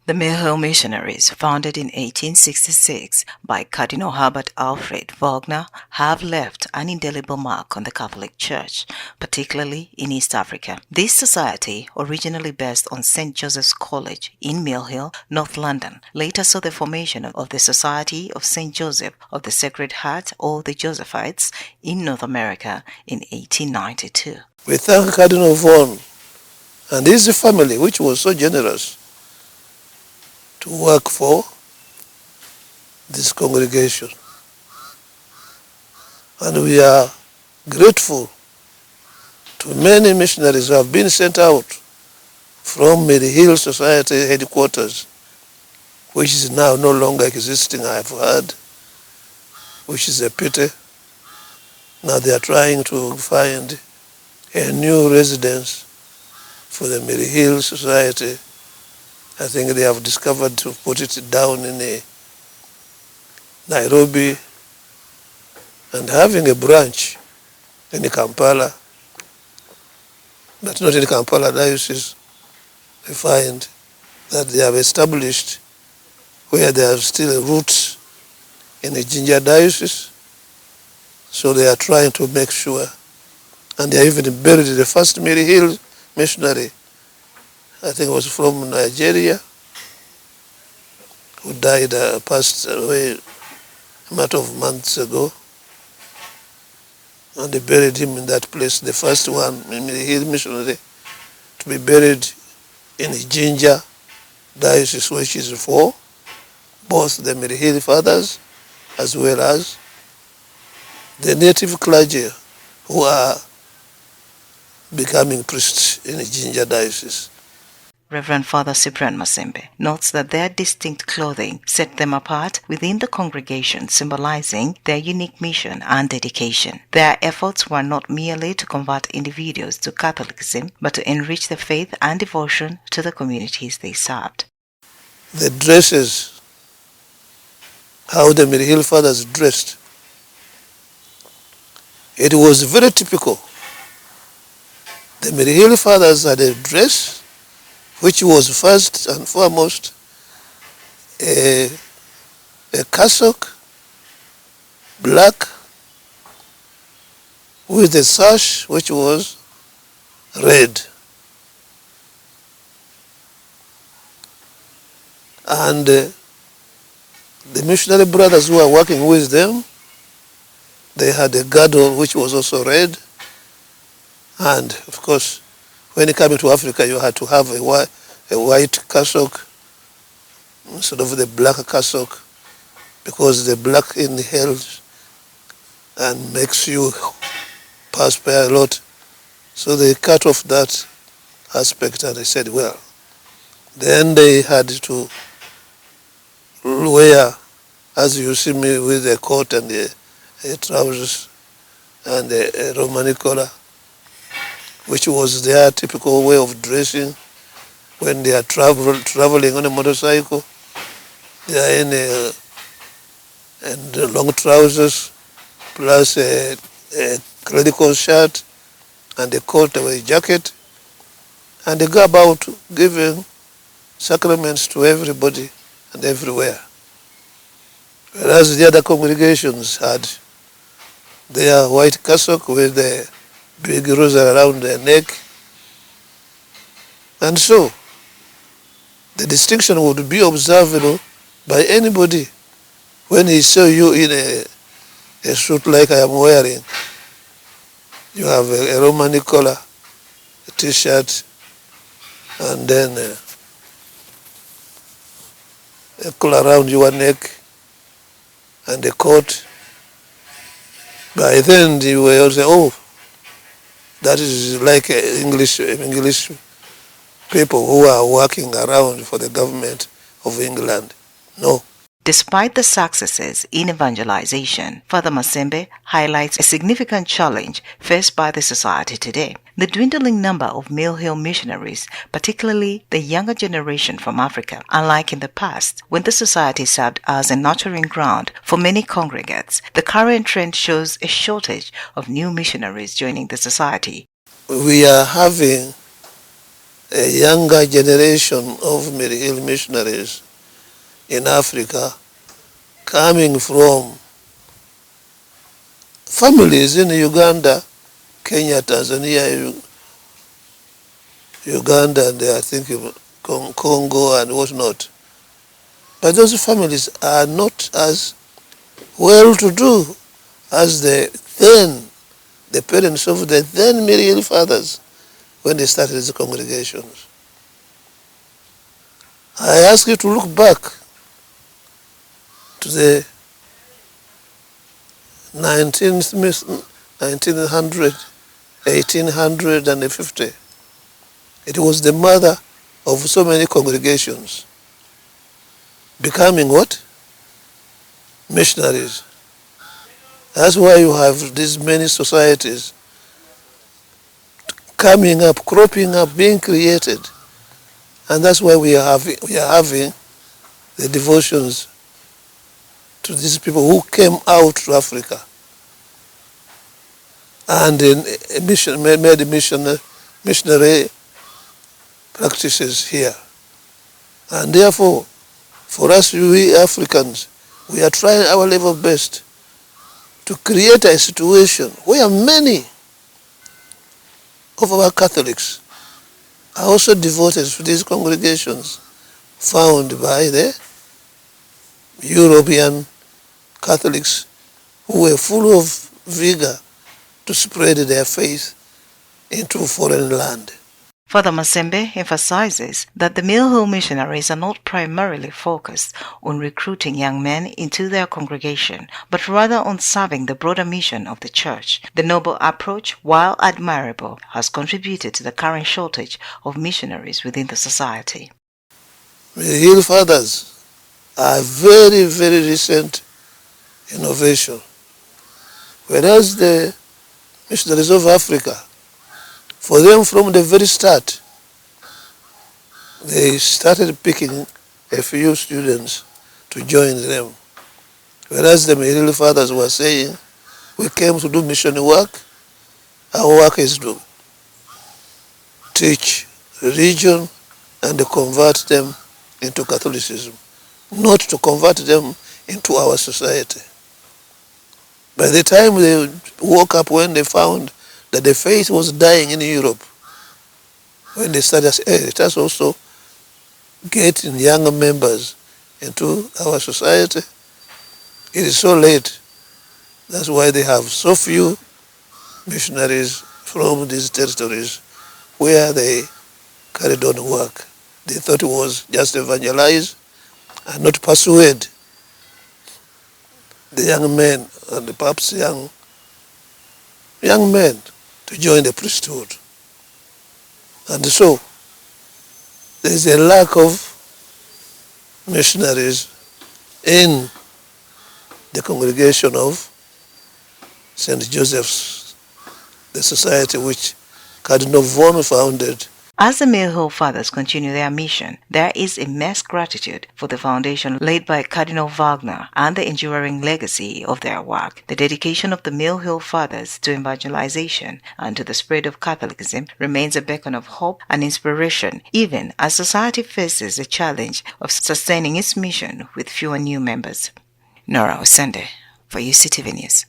The Mill Hill Missionaries, founded in 1866 by Cardinal Herbert Alfred Wagner, have left an indelible mark on the Catholic Church, particularly in East Africa. This society, originally based on St. Joseph's College in Mill Hill, North London, later saw the formation of the Society of St. Joseph of the Sacred Heart, or the Josephites, in North America in 1892. We thank Cardinal Vaughan and his family, which was so generous to work for this congregation. And we are grateful to many missionaries who have been sent out from Mill Hill Society headquarters, which is now no longer existing, I have heard, which is a pity. Now they are trying to find a new residence for the Mill Hill Society. I think they have discovered to put it down in Nairobi, and having a branch in Kampala, but not in Kampala diocese. We find that they have established where there are still roots in the Jinja diocese, so they are trying to make sure, and they even buried the first Mill Hill missionary, I think it was from Nigeria, who died, passed away a matter of months ago. And they buried him in that place, the first one, Mill Hill missionary, to be buried in Jinja diocese, which is for both the Mill Hill fathers as well as the native clergy who are becoming priests in Jinja diocese. Reverend Father Cyprian Masembe notes that their distinct clothing set them apart within the congregation, symbolizing their unique mission and dedication. Their efforts were not merely to convert individuals to Catholicism, but to enrich the faith and devotion to the communities they served. The dresses, how the Mill Hill fathers dressed, it was very typical. The Mill Hill fathers had a dress which was first and foremost a cassock, black, with a sash which was red. And the missionary brothers who were working with them, they had a girdle which was also red. And of course, when you come to Africa, you had to have a white cassock instead of the black cassock, because the black inhales and makes you perspire a lot. So they cut off that aspect, and they said, well, then they had to wear, as you see me, with a coat and a trousers and a Romani collar, which was their typical way of dressing when they are traveling on a motorcycle. They are in long trousers, plus a clerical shirt and a coat or a jacket, and they go about giving sacraments to everybody and everywhere. Whereas the other congregations had their white cassock with the big rosary around their neck. And so, the distinction would be observable by anybody when he saw you in a suit like I am wearing. You have a Romani collar, a t-shirt, and then a collar around your neck, and a coat. By then, you will say, oh, that is like English people who are working around for the government of England. No. Despite the successes in evangelization, Father Masembe highlights a significant challenge faced by the society today: the dwindling number of Mill Hill missionaries, particularly the younger generation from Africa. Unlike in the past, when the society served as a nurturing ground for many congregates, the current trend shows a shortage of new missionaries joining the society. We are having a younger generation of Hill missionaries in Africa coming from families in Uganda, Kenya, Tanzania, Uganda, and I think Congo and whatnot. But those families are not as well-to-do as the parents of the then Hill fathers when they started the congregations. I ask you to look back to the 1900, 1850. It was the mother of so many congregations becoming what? Missionaries. That's why you have these many societies coming up, cropping up, being created. And that's why we are having the devotions to these people who came out to Africa and made missionary practices here. And therefore, for us, we Africans, we are trying our level best to create a situation where many of our Catholics are also devoted to these congregations found by the European Catholics who were full of vigor to spread their faith into foreign land. Father Masembe emphasizes that the Hill missionaries are not primarily focused on recruiting young men into their congregation, but rather on serving the broader mission of the church. The noble approach, while admirable, has contributed to the current shortage of missionaries within the society. The Hill Fathers are very, very recent innovation, whereas the missionaries of Africa, for them from the very start, they started picking a few students to join them. Whereas the Hill Fathers were saying, we came to do mission work, our work is to teach religion and to convert them into Catholicism, not to convert them into our society. By the time they woke up, when they found that the faith was dying in Europe, when they started saying, hey, let us also get younger members into our society, it is so late. That's why they have so few missionaries from these territories where they carried on work. They thought it was just evangelize and not persuade the young men and perhaps young men to join the priesthood. And so there is a lack of missionaries in the congregation of St. Joseph's, the society which Cardinal Vaughan founded. As the Hill Fathers continue their mission, there is immense gratitude for the foundation laid by Cardinal Wagner and the enduring legacy of their work. The dedication of the Hill Fathers to evangelization and to the spread of Catholicism remains a beacon of hope and inspiration, even as society faces the challenge of sustaining its mission with fewer new members. Nora Osende for UCTV News.